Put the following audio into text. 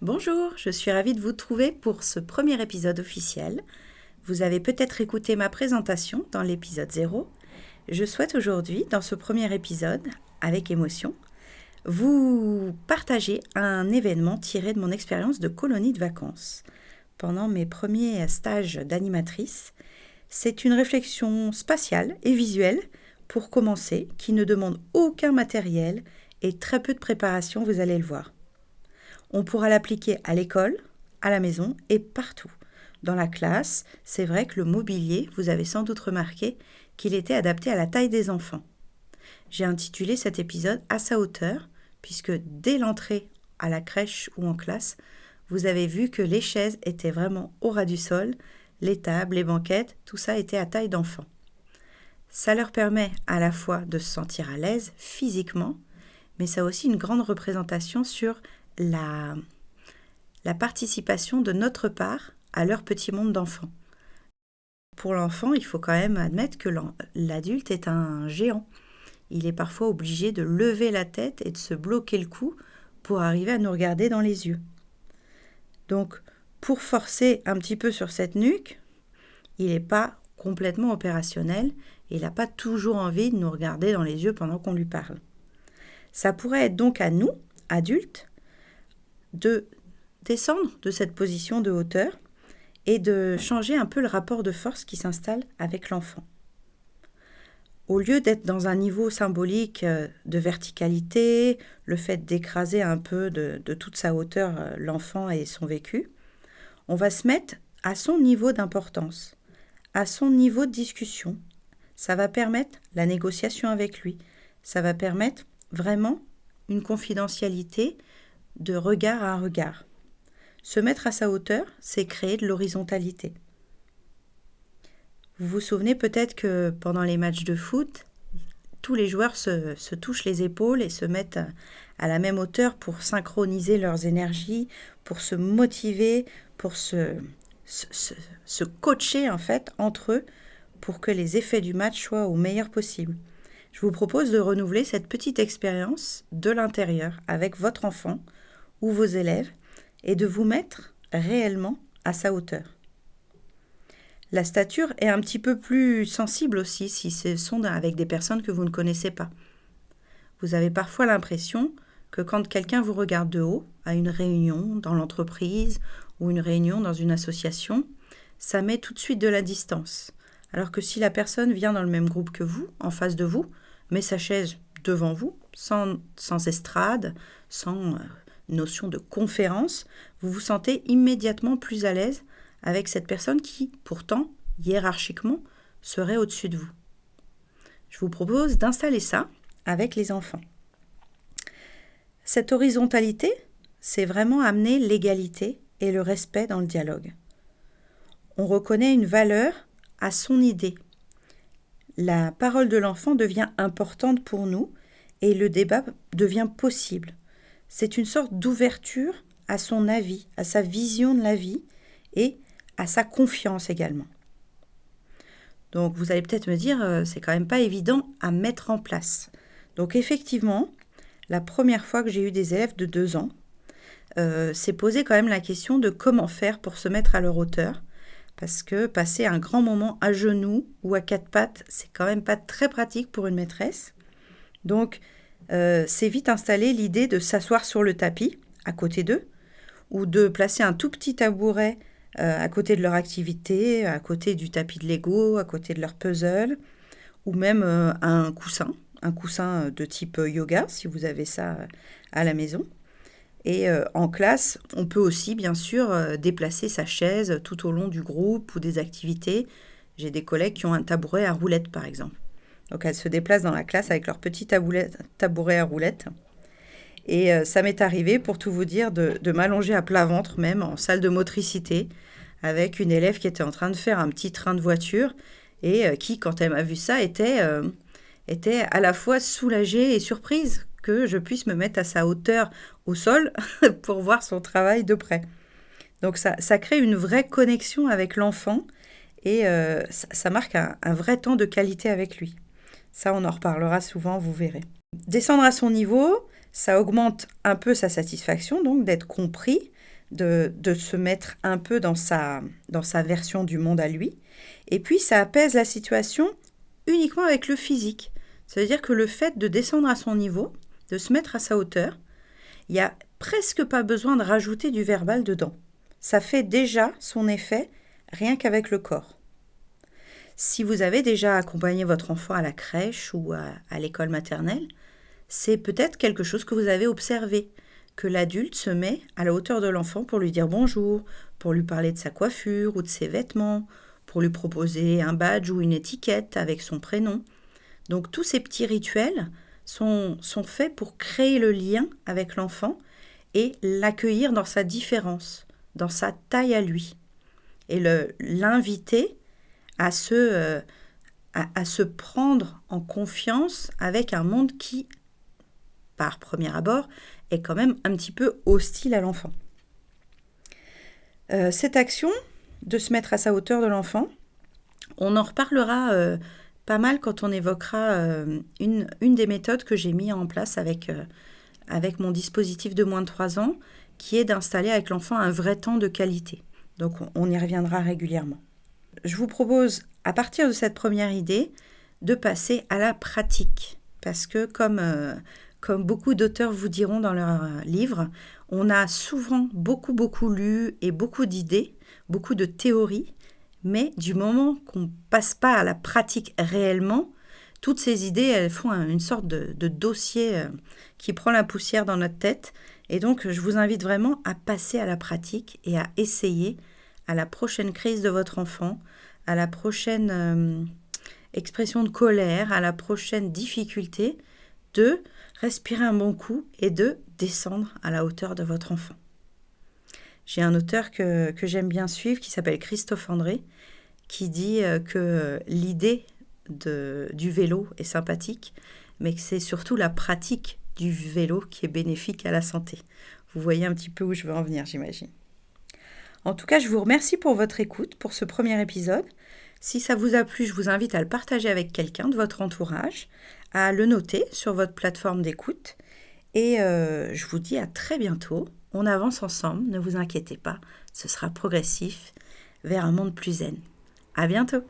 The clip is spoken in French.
Bonjour, je suis ravie de vous trouver pour ce premier épisode officiel. Vous avez peut-être écouté ma présentation dans l'épisode 0. Je souhaite aujourd'hui, dans ce premier épisode, avec émotion, vous partager un événement tiré de mon expérience de colonie de vacances. Pendant mes premiers stages d'animatrice, c'est une réflexion spatiale et visuelle pour commencer, qui ne demande aucun matériel et très peu de préparation, vous allez le voir. On pourra l'appliquer à l'école, à la maison et partout. Dans la classe, c'est vrai que le mobilier, vous avez sans doute remarqué qu'il était adapté à la taille des enfants. J'ai intitulé cet épisode à sa hauteur, puisque dès l'entrée à la crèche ou en classe, vous avez vu que les chaises étaient vraiment au ras du sol, les tables, les banquettes, tout ça était à taille d'enfant. Ça leur permet à la fois de se sentir à l'aise physiquement, mais ça a aussi une grande représentation sur la participation de notre part à leur petit monde d'enfant. Pour l'enfant, il faut quand même admettre que l'adulte est un géant. Il est parfois obligé de lever la tête et de se bloquer le cou pour arriver à nous regarder dans les yeux. Donc, pour forcer un petit peu sur cette nuque, il n'est pas complètement opérationnel et il n'a pas toujours envie de nous regarder dans les yeux pendant qu'on lui parle. Ça pourrait être donc à nous, adultes, de descendre de cette position de hauteur et de changer un peu le rapport de force qui s'installe avec l'enfant. Au lieu d'être dans un niveau symbolique de verticalité, le fait d'écraser un peu de toute sa hauteur l'enfant et son vécu, on va se mettre à son niveau d'importance, à son niveau de discussion. Ça va permettre la négociation avec lui, ça va permettre vraiment une confidentialité de regard à regard. Se mettre à sa hauteur, c'est créer de l'horizontalité. Vous vous souvenez peut-être que pendant les matchs de foot, tous les joueurs se touchent les épaules et se mettent à la même hauteur pour synchroniser leurs énergies, pour se motiver, pour se coacher en fait entre eux pour que les effets du match soient au meilleur possible. Je vous propose de renouveler cette petite expérience de l'intérieur avec votre enfant ou vos élèves et de vous mettre réellement à sa hauteur. La stature est un petit peu plus sensible aussi si ce sont avec des personnes que vous ne connaissez pas. Vous avez parfois l'impression que quand quelqu'un vous regarde de haut, à une réunion dans l'entreprise ou une réunion dans une association, ça met tout de suite de la distance. Alors que si la personne vient dans le même groupe que vous, en face de vous, met sa chaise devant vous, sans estrade, sans notion de conférence, vous vous sentez immédiatement plus à l'aise avec cette personne qui, pourtant, hiérarchiquement, serait au-dessus de vous. Je vous propose d'installer ça avec les enfants. Cette horizontalité, c'est vraiment amener l'égalité et le respect dans le dialogue. On reconnaît une valeur à son idée. La parole de l'enfant devient importante pour nous et le débat devient possible. C'est une sorte d'ouverture à son avis, à sa vision de la vie et à sa confiance également. Donc vous allez peut-être me dire, c'est quand même pas évident à mettre en place. Donc effectivement, la première fois que j'ai eu des élèves de 2 ans, s'est posé quand même la question de comment faire pour se mettre à leur hauteur. Parce que passer un grand moment à genoux ou à 4 pattes, c'est quand même pas très pratique pour une maîtresse. Donc, c'est vite installé l'idée de s'asseoir sur le tapis, à côté d'eux, ou de placer un tout petit tabouret à côté de leur activité, à côté du tapis de Lego, à côté de leur puzzle, ou même un coussin de type yoga, si vous avez ça à la maison. Et en classe, on peut aussi, bien sûr, déplacer sa chaise tout au long du groupe ou des activités. J'ai des collègues qui ont un tabouret à roulettes, par exemple. Donc, elles se déplacent dans la classe avec leur petit tabouret à roulettes. Et ça m'est arrivé, pour tout vous dire, de m'allonger à plat ventre, même en salle de motricité, avec une élève qui était en train de faire un petit train de voiture et qui, quand elle m'a vu ça, était à la fois soulagée et surprise que je puisse me mettre à sa hauteur au sol pour voir son travail de près. Donc ça crée une vraie connexion avec l'enfant et ça marque un vrai temps de qualité avec lui. Ça, on en reparlera souvent, vous verrez. Descendre à son niveau, ça augmente un peu sa satisfaction, donc d'être compris, de se mettre un peu dans sa version du monde à lui. Et puis, ça apaise la situation uniquement avec le physique. Ça veut dire que le fait de descendre à son niveau, de se mettre à sa hauteur, il n'y a presque pas besoin de rajouter du verbal dedans. Ça fait déjà son effet rien qu'avec le corps. Si vous avez déjà accompagné votre enfant à la crèche ou à l'école maternelle, c'est peut-être quelque chose que vous avez observé, que l'adulte se met à la hauteur de l'enfant pour lui dire bonjour, pour lui parler de sa coiffure ou de ses vêtements, pour lui proposer un badge ou une étiquette avec son prénom. Donc tous ces petits rituels sont faits pour créer le lien avec l'enfant et l'accueillir dans sa différence, dans sa taille à lui, et l'inviter à se prendre en confiance avec un monde qui, par premier abord, est quand même un petit peu hostile à l'enfant. Cette action de se mettre à sa hauteur de l'enfant, on en reparlera pas mal quand on évoquera une des méthodes que j'ai mis en place avec mon dispositif de moins de 3 ans, qui est d'installer avec l'enfant un vrai temps de qualité. Donc on y reviendra régulièrement. Je vous propose, à partir de cette première idée, de passer à la pratique. Parce que comme beaucoup d'auteurs vous diront dans leurs livres, on a souvent beaucoup lu et beaucoup d'idées, beaucoup de théories, mais du moment qu'on ne passe pas à la pratique réellement, toutes ces idées, elles font une sorte de dossier qui prend la poussière dans notre tête. Et donc, je vous invite vraiment à passer à la pratique et à essayer à la prochaine crise de votre enfant, à la prochaine expression de colère, à la prochaine difficulté, de respirer un bon coup et de descendre à la hauteur de votre enfant. J'ai un auteur que j'aime bien suivre qui s'appelle Christophe André, qui dit que l'idée du vélo est sympathique, mais que c'est surtout la pratique du vélo qui est bénéfique à la santé. Vous voyez un petit peu où je veux en venir, j'imagine. En tout cas, je vous remercie pour votre écoute, pour ce premier épisode. Si ça vous a plu, je vous invite à le partager avec quelqu'un de votre entourage, à le noter sur votre plateforme d'écoute. Et je vous dis à très bientôt. On avance ensemble, ne vous inquiétez pas, ce sera progressif vers un monde plus zen. À bientôt!